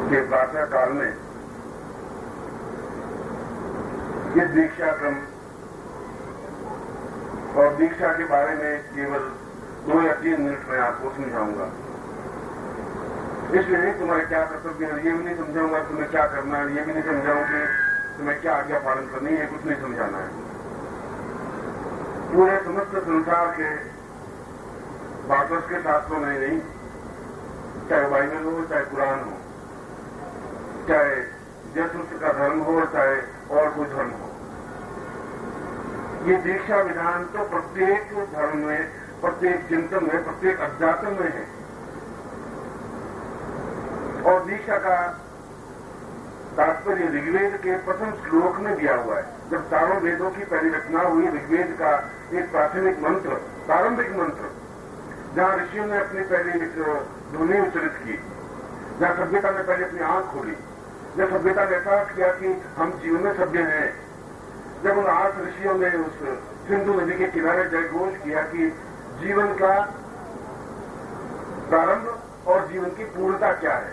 के प्रातः काल में ये दीक्षा क्रम और दीक्षा के बारे में केवल 2 या 3 मिनट में आपको समझाऊंगा। इसलिए तुम्हारे क्या कर्तव्य है ये भी नहीं समझाऊंगा, तुम्हें क्या करना है ये भी नहीं समझाऊंगी, तुम्हें क्या आज्ञा पालन करनी है कुछ नहीं समझाना है। पूरे समस्त संसार के वापस के शास्त्रों में नहीं, चाहे बाइबल हो चाहे कुरान हो, चाहे जसुस्त का धर्म हो चाहे और कोई धर्म हो, ये दीक्षा विधान तो प्रत्येक धर्म में, प्रत्येक चिंतन में, प्रत्येक अध्यात्म में है। और दीक्षा का तात्पर्य ऋग्वेद के प्रथम श्लोक में दिया हुआ है। जब चारों वेदों की पहली रचना हुई, ऋग्वेद का एक प्राथमिक मंत्र, प्रारंभिक मंत्र, जहां ऋषियों ने अपनी पहली ध्वनि उच्चरित की, जहां सभ्यता ने पहले अपनी आंख खोली, जब सभ्यता ने ऐसा किया कि हम जीवन में सभ्य हैं, जब उन 8 ऋषियों ने उस सिंधु नदी के किनारे जयघोष किया कि जीवन का प्रारंभ और जीवन की पूर्णता क्या है,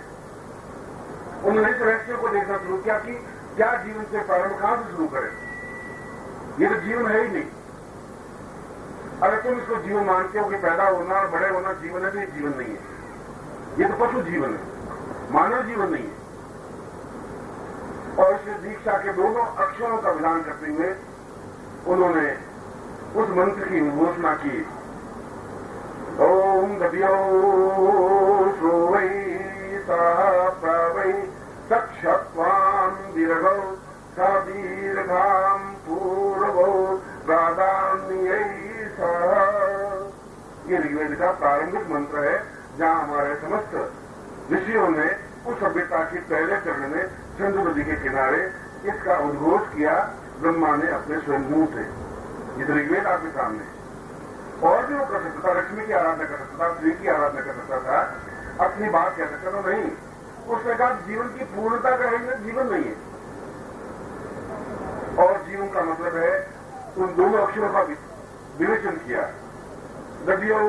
उन्होंने इस रहस्य को देखना शुरू किया कि क्या जीवन से प्रारंभ कहां से शुरू करें, ये तो जीवन है ही नहीं। अगर तुम इसको जीवन मानते हो कि पैदा होना और बड़े होना जीवन है तो ये जीवन नहीं है, ये तो पशु जीवन है, मानव जीवन नहीं है। और इस दीक्षा के दोनों अक्षरों का विधान करते हुए उन्होंने उस मंत्र की घोषणा की, ओम गद्यो श्रोवै प्रवै चक्षत्वाम दीर्घौ स दीर्घाम पूर्वो प्रादान्यै सह। ये ऋग्वेद का प्रारंभिक मंत्र है, जहां हमारे समस्त ऋषियों ने उस सभ्यता के पहले चरण में सिंधु नदी के किनारे इसका उद्घोष किया, ब्रह्मा ने अपने स्वयं मुंह से। ये ऋग्वेद आपके सामने। और भी वो कर सकता था, लक्ष्मी की आराधना कर सकता था, श्री की आराधना कर सकता था, अपनी बात कह सकता था, नहीं। उसने कहा जीवन की पूर्णता का है, जीवन नहीं है। और जीवन का मतलब है उन दोनों अक्षरों का विवेचन किया। गद्यो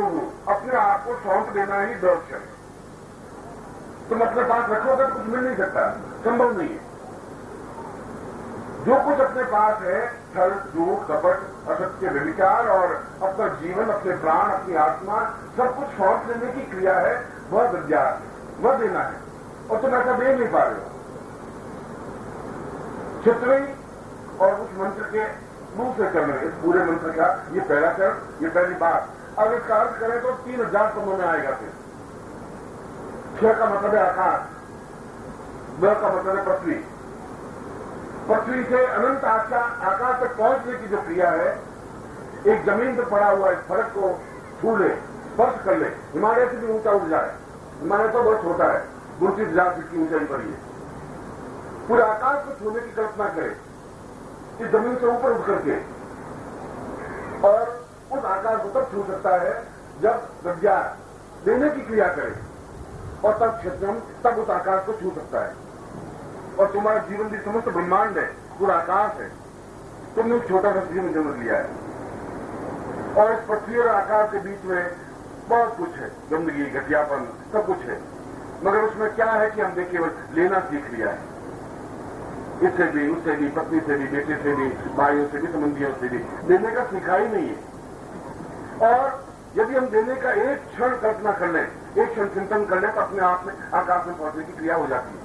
अपने आप को सौंप देना ही 2 अक्षर। तुम अपने पास रखोगे तो कुछ मिल नहीं सकता, संभव नहीं है। जो कुछ अपने पास है, छल, झूठ, कपट, असत्य, व्यभिचार और अपना जीवन, अपने प्राण, अपनी आत्मा, सब कुछ सौंप देने की क्रिया है, वह विद्यार है, वह देना है। और तुम ऐसा दे नहीं पा रहे हो। छितवी और उस मंत्र के मुंह से करने, इस पूरे मंत्र का ये पहला चरण, ये पहली बात। अब इसका अर्थ करें तो 3000 क्रमों में आएगा। फिर 6 का मतलब है आकाश, 2 का मतलब है पृथ्वी। पृथ्वी से अनंत आकाश तक पहुंचने की जो क्रिया है, एक जमीन पर पड़ा हुआ इस फर्क को छू ले, स्पर्श कर ले, हिमालय से भी ऊंचा उठ जाए। हिमालय तो बहुत छोटा है, 29,000 फीट की ऊंचाई पर है। पूरे आकाश को छूने की कल्पना करे, इस जमीन से ऊपर उठ करके, और उस आकाश को तब छू सकता है जब विद्या देने की क्रिया करे, और तब क्षेत्रम, तब उस आकाश को छू सकता है। और तुम्हारा जीवन भी समस्त ब्रह्मांड है, पूरा आकाश है। तुमने एक छोटा सा जीवन जन्म लिया है, और इस पृथ्वी और आकाश के बीच में बहुत कुछ है, गंदगी, घटियापन, सब कुछ है। मगर उसमें क्या है कि हमने केवल लेना सीख लिया है, इससे भी, उससे भी, पत्नी से भी, बेटे से भी, भाइयों से भी, संबंधियों से भी। देने का सीखा ही नहीं है। और यदि हम देने का एक क्षण कल्पना कर लें, एक क्षण चिंतन कर लें, तो अपने आप में आकाश में पहुंचने की क्रिया हो जाती है।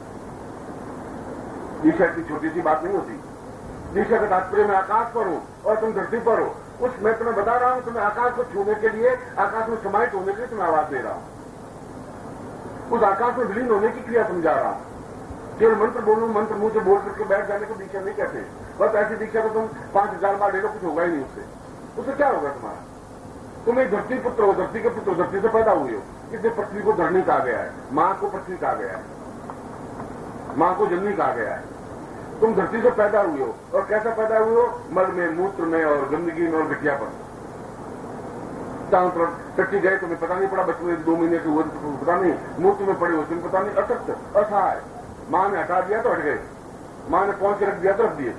दीक्षा की छोटी सी बात नहीं होती। दीक्षा का तात्पर्य मैं आकाश पर हूं और तुम धरती पर हो। उस मैं तुम्हें बता रहा हूं, तुम्हें आकाश को छूने के लिए, आकाश में समाहित होने के लिए तुम्हें आवाज दे रहा हूं। उस आकाश में विलीन होने की क्रिया समझा रहा हूं। केवल मंत्र बोलूं, मंत्र मुंह से बोल करके बैठ जाने को दीक्षा नहीं कहते। बस ऐसी दीक्षा को तुम 5000 बार ले लो, कुछ होगा ही नहीं उससे। उससे क्या होगा तुम्हारा? तुम एक धरती पुत्र हो, धरती के पुत्र, धरती से पैदा हुए हो। इसलिए पृथ्वी को धरनी कहा गया है, मां को पृथ्वी कहा गया है, मां को जननी कहा गया है। तुम धरती से पैदा हुए हो, और कैसा पैदा हुए हो? मल में, मूत्र में और गंदगी में और घटियापन। चारों तरफ टट्टी गए, तुम्हें पता नहीं पड़ा, बचपन में 2 महीने के हुए तो पता नहीं, मूत्र में पड़े हो तुम्हें पता नहीं, असत्य, असहाय। मां ने हटा दिया तो हट गए, मां ने पहुंच के रख दिया तो रख दिए।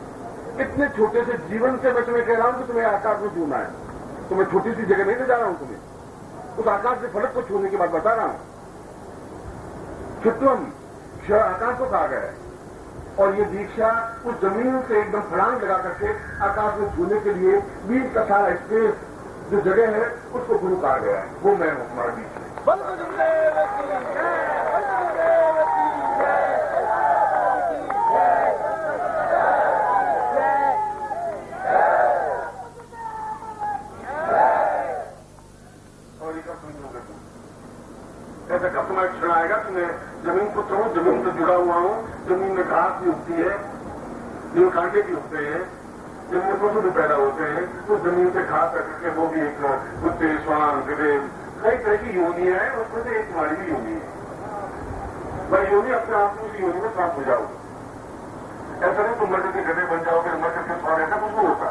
इतने छोटे से जीवन से मैं तुम्हें कह रहा हूं कि तुम्हें आकाश में छूना है। तुम्हें छोटी सी जगह नहीं ले जा रहा हूं, तुम्हें उस आकाश के फलक को छूने की बात बता रहा हूं। क्षित्रम, क्षय आकाश को कहा गया है। और ये दीक्षा उस जमीन से एकदम फलांग लगा करके आकाश में छूने के लिए बीच का सारा स्पेस जो जगह है उसको गुरु कहा गया है। वो मैं हूं तुम्हारे बीच में। और ये कब समझोगे तुम? ऐसा कब तुम्हारा क्षण आएगा कि मैं जमीन पुत्र हूं, जमीन से जुड़ा हुआ हूं, जमीन में घास भी उगती है, जमीन कांटे भी उगते हैं, जमीन में पशु भी पैदा होते हैं, तो जमीन से घास करके वो भी एक कुत्ते, श्वान, गधे, कई तरह की योनियां हैं, उसमें से एक तुम्हारी भी योनि है। वह योनि अपने आप में उसी योनि में प्राप्त हो जाओगे। ऐसा नहीं तुम मर करके गधे बन जाओगे, मर करके स्वान, ऐसा कुछ नहीं होता।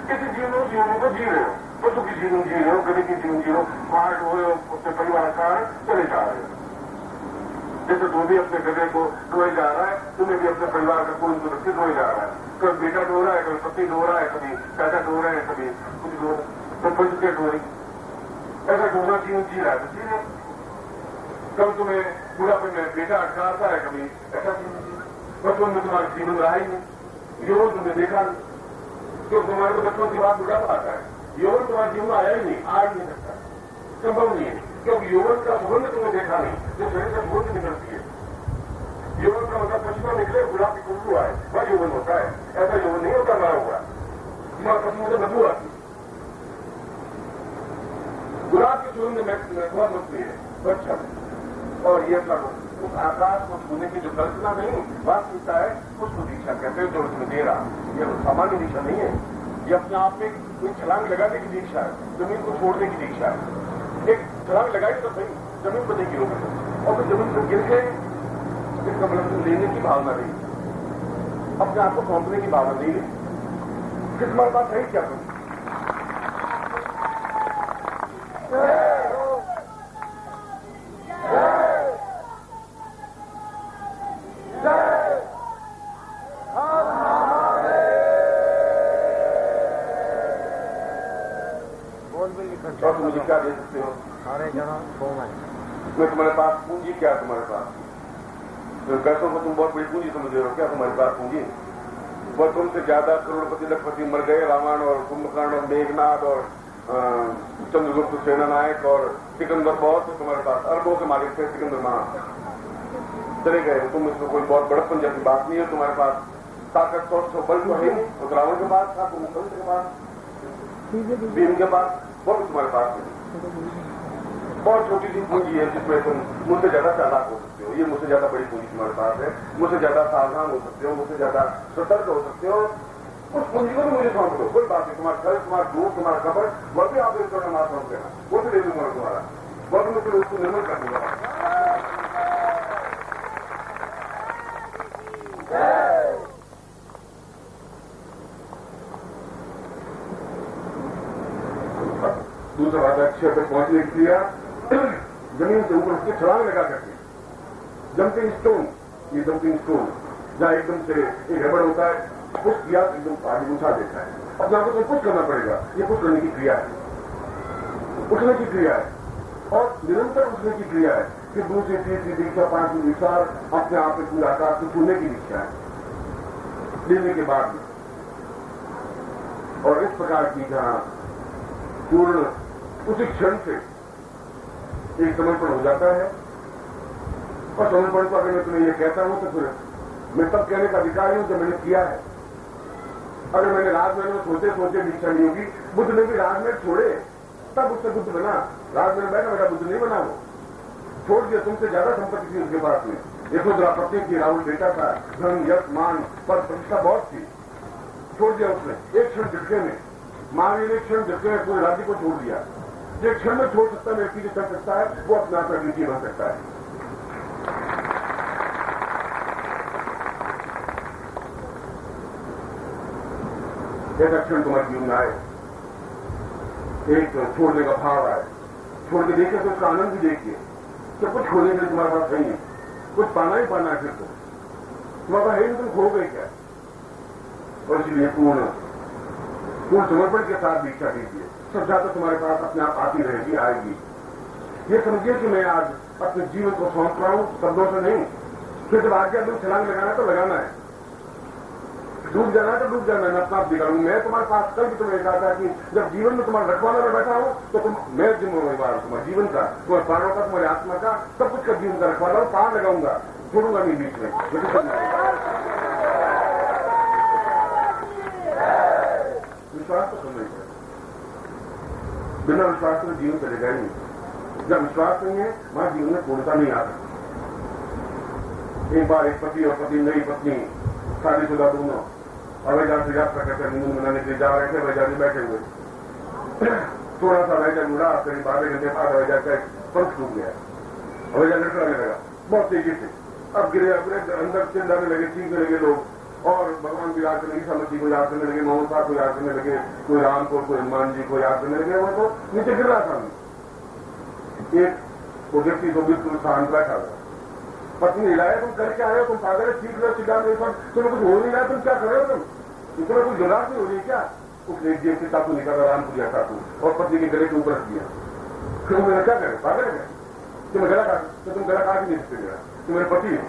किसी जीवन उस योनि को जी रहे हो, पशु की जीवन जी रहे हो, गधे की जीवन जी रहे हो, पार्ट हो अपने परिवार का चले जा रहे हो। जैसे तू भी अपने गधे को ढोए जा रहा है, तुम्हें भी अपने परिवार का कोई सुरक्षित ढोए जा रहा है। कभी बेटा ढो रहा है, कभी पत्नी ढो रहा है, कभी पैसा ढो रहे हैं, कभी कुछ ढो रहे, तो पंचके ढो रही। ऐसा ढोना जीवन जी रहा है, तो जी रहे। कभी तुम्हें बुढ़ापे में बेटा अटकारता है, कभी ऐसा बचपन में तुम्हारा जीवन रहा ही नहीं, यौवन तुमने देखा नहीं, तो तुम्हारे को बचपन की बात बुढ़ापा आता है। यौवन तुम्हारे जीवन में आया ही नहीं, आ ही नहीं सकता, संभव नहीं है, क्योंकि यौवन का सुगंध तुमने देखा नहीं, जो शरीर से सुगंध निकलती है। यौवन का मतलब पसीना निकले, गुलाब की खुशबू आए, वह यौवन होता है। ऐसा यौवन नहीं होता मरा हुआ, तुम्हारा पसीने से बदबू आती है। गुलाब की सुगंध में बहुत मछली है, अच्छा। और ये सब उस आकाश को छूने की जो कल्पना नहीं वास्तविकता है, उसको दीक्षा कहते हैं, जो उसमें दे रहा। ये सामान्य दीक्षा नहीं है, ये अपने आप में कोई छलांग लगाने की दीक्षा है, जमीन को छोड़ने की दीक्षा है। एक छलांग लगाई तो सही, जमीन को नहीं गिरोगे, और फिर जमीन को गिर के इसका मतलब लेने की भावना नहीं, अपने आप को सौंपने की भावना नहीं रही। किस बार बात है क्या तुम? और तुम मुझे क्या दे सकते हो? मैं तुम्हारे पास पूंजी क्या है? तुम्हारे पास पैसों को तुम बहुत बड़ी पूंजी समझ रहे हो क्या? तुम्हारे पास पूंजी वह तुमसे ज्यादा करोड़पति लखपति मर गए, रावण और कुंभकर्ण और मेघनाथ और चंद्रगुप्त सेनानायक और सिकंदर, बहुत तो तुम्हारे पास अरबों के मालिक थे। सिकंदर महान चले गए, तुम इसमें कोई बहुत बड़प्पन जैसी बात नहीं है। तुम्हारे पास ताकत तो बल तो है नहीं, तो रावण के पास था, कुंभकर्ण के पास, भीम के पास, बहुत तुम्हारे पास नहीं। बहुत छोटी सी पूंजी है जिसमें तुम मुझसे ज्यादा चालाक हो सकते हो। ये मुझसे ज्यादा बड़ी पूंजी तुम्हारे पास है, मुझसे ज्यादा सावधान हो सकते हो, मुझसे ज्यादा सतर्क हो सकते हो। उस पूंजी को तो मुझे सौंप दो, कोई बात नहीं। तुम्हारा घर, तुम्हारा दूर, तुम्हारा कबर, वह भी आप एक करोड़ मार सौंप देना, वो भी ले लूंगा तुम्हारा, वह भी मुझे उसको निर्मल कर दूंगा। दूसरा बात, अक्षय तक पहुंचने के लिए जमीन से ऊपर उसके छलांग लगा करके, जंपिंग स्टोन, ये जंपिंग स्टोन जहां एकदम से एक रबड़ होता है, पुश किया एकदम आगे उठा देता है। अब आपको तो पुश करना पड़ेगा, ये पुश करने की क्रिया है, उठने की क्रिया है, और निरंतर उठने की क्रिया है। फिर दूसरी तीसरी दीक्षा, पांचवी दीक्षा, अपने आप में पूरा आकाश को छूने की दीक्षा है लेने के बाद में। और इस प्रकार की जहां पूर्ण उसी क्षण से एक समर्पण हो जाता है, और समर्पण को अगर मैं तुम्हें यह कहता हूं तो फिर मैं तब कहने का अधिकारी हूं जब मैंने किया है। अगर मैंने राजमहल में सोचे सोचे दीक्षा नहीं होगी, बुद्ध ने भी राजमहल छोड़े तब उससे बुद्ध बना। राजमहल में बैठा बैठा बुद्ध नहीं बना, वो छोड़ दिया। तुमसे ज्यादा संपत्ति थी उसके पास में, यशोधरा पत्नी थी, राहुल बेटा था, धन यश मान पद प्रतिष्ठा बहुत थी, छोड़ दिया उसने एक क्षण झटके में। महावीर एक क्षण झटके में पूरे राज्य को छोड़ दिया। जो क्षण में छोड़ सकता है, व्यक्ति जो कर सकता है, वो अपना प्रकृति बन सकता है। ऐसा क्षण तुम्हारे जीवन में आए, एक छोड़ने का भाव आए, छोड़ के देखिए तो उसका आनंद भी देखिए। तो कुछ खोने के लिए तुम्हारे पास नहीं है, कुछ पाना ही पाना है। फिर तो तुम्हारे पास है ही, तुम खो गए क्या? और इसलिए पूर्ण समर्पण के साथ दीक्षा दीजिए, सब ज्यादा तुम्हारे पास अपने आप आती रहेगी, आएगी। ये समझिए कि मैं आज अपने जीवन को सौंप रहा हूं, शब्दों से नहीं, फिर जब आगे तुम छलांग लगाना है तो लगाना है, डूब जाना है तो डूब जाना है, मैं अपना आप दिखाऊंगा। मैं तुम्हारे पास कल भी तुम्हें कहा था कि जब जीवन में तुम्हारे रखवाला में बैठा हूं तो मैं जिम्मेवार हूं तुम्हारे जीवन का, तुम्हारे प्राणों का, तुम्हारी आत्मा का, सब कुछ का जीवन का रखवाला हूं। पार लगाऊंगा, छोड़ूंगा नहीं बीच में। विश्वास तो करना ही है, बिना विश्वास में जीवन चलेगा ही नहीं। जब विश्वास नहीं है वहां जीवन में पूर्णता नहीं आ सकती। एक बार एक पति और पत्नी, नई पत्नी, शादीशुदा दोनों हवाईजहाज से यात्रा करते हनीमून मनाने के लिए जा रहे थे। हवाईजहाज में बैठे हुए थोड़ा सा हवाईजहाज उड़ा, करीब आधे घंटे बाद हवाईजहाज का पंख टूट गया, हवाईजहाज लटकाने लगा बहुत तेजी से। अब गिरे अंदर चिल्लाने लगे, चीखने लगे लोग, और भगवान को याद करने, ईसा मसीह को याद करने लगे, मोहम्मद साहब को याद करने लगे, कोई राम को, कोई हनुमान जी को याद करने लगे। वो तो नीचे गिर रहा था। एक वो व्यक्ति तो बिल्कुल शांत बैठा हुआ, पत्नी हिलाया, तुम करके आए हो, तुम पागल चीख रहे हो, चिल्ला रहे हो, तुम्हें कुछ हो नहीं रहा, तुम क्या कर रहे हो, तुम्हें कुछ जरूरत नहीं हो रही क्या? उसने एक जेब से चाकू निकाला, रामपुरिया चाकू, और पत्नी के गले के ऊपर रख दिया। फिर मैंने क्या करे, पागल है क्या? तुम्हें गला काट, तो तुम गला काट ही नहीं सकते मेरा, तुम मेरे पति है।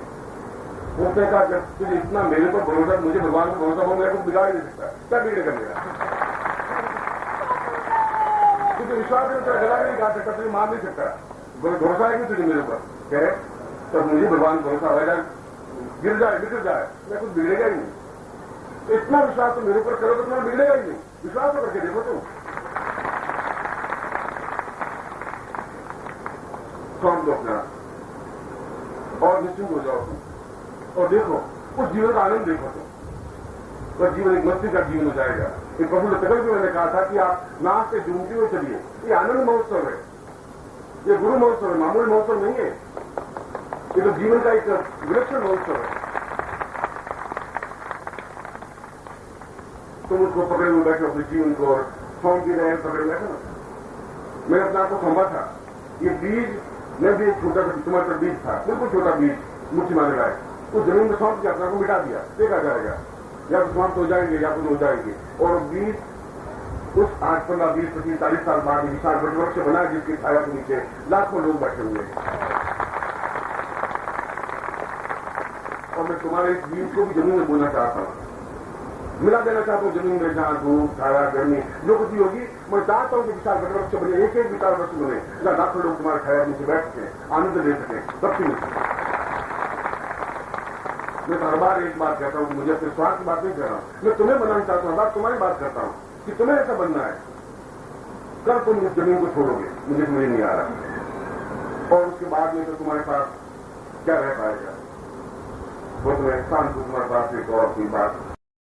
उसने कहा जब तुझे इतना मेरे पर भरोसा, मुझे भगवान को भरोसा हो, मेरा कुछ बिगाड़ नहीं सकता, क्या बिगड़ेगा मेरा? तुझे विश्वास है, तेरा गला नहीं काट सकता, तुझे मार नहीं सकता, भरोसा है कि तुझे मेरे ऊपर? कह रहे तब मुझे भगवान भरोसा होगा, गिर जाए बिगड़ जाए, मैं कुछ बिगड़ेगा ही नहीं। तो इतना विश्वास तो मेरे ऊपर करो तो तुम्हारा बिगड़ेगा ही नहीं। विश्वास तो करके देखो तुम, सौंप दो अपना और निश्चिंत हो जाओ तुम, और देखो उस जीवन का आनंद देखो तुम, और जीवन एक मस्ती का जीवन हो जाएगा। एक प्रभु तकल भी मैंने कहा था कि आप नाच से झूमते हुए चलिए, ये आनंद महोत्सव है, ये गुरु महोत्सव है, मामूली महोत्सव नहीं है, ये तो जीवन का एक विलक्षण महोत्सव है। तुम उसको पकड़े हुए बैठे अपने जीवन को और सौंप की रहे पकड़े बैठे ना। मैंने अपने आप को सौंपा था, ये बीज, मैं भी एक छोटा सा तुम्हारे पर बीज था, बिल्कुल छोटा बीज, मुट्ठी मारने लायक, उस जमीन में सौंप के अपने को मिटा दिया, देखा जाएगा, या तो समाप्त हो जाएंगे या तो हो जाएंगे। और बीज उस 8, 15, 20, 25, 40 साल बाद विशाल वृक्ष बना, जिसकी छाया के नीचे लाखों लोग बैठे हुए हैं। और मैं तुम्हारे इस बीज को भी जमीन में बोलना चाहता हूं, मिला देना चाहता हूं जमीन में, जहां धूप, छाया, गर्मी जो कुछ भी होगी। मैं चाहता हूं कि विशाल वृक्ष बने, एक एक विशाल वृक्ष बने, जहां लाखों लोग तुम्हारे छाया नीचे बैठ सके, आनंद ले सके, शक्ति मिल सके। मैं हर बार एक बात कहता हूं कि मुझे अपने स्वार्थ की बात नहीं कर रहा हूं, मैं तुम्हें बनाना चाहता हूं, बात तुम्हारी बात करता हूं कि तुम्हें ऐसा बनना है। कल तुम इस जमीन को छोड़ोगे, मुझे समझ नहीं आ रहा, और उसके बाद में तो तुम्हारे पास क्या रह पाएगा? वो तुम्हें शांत, तुम्हारे पास एक और अपनी बात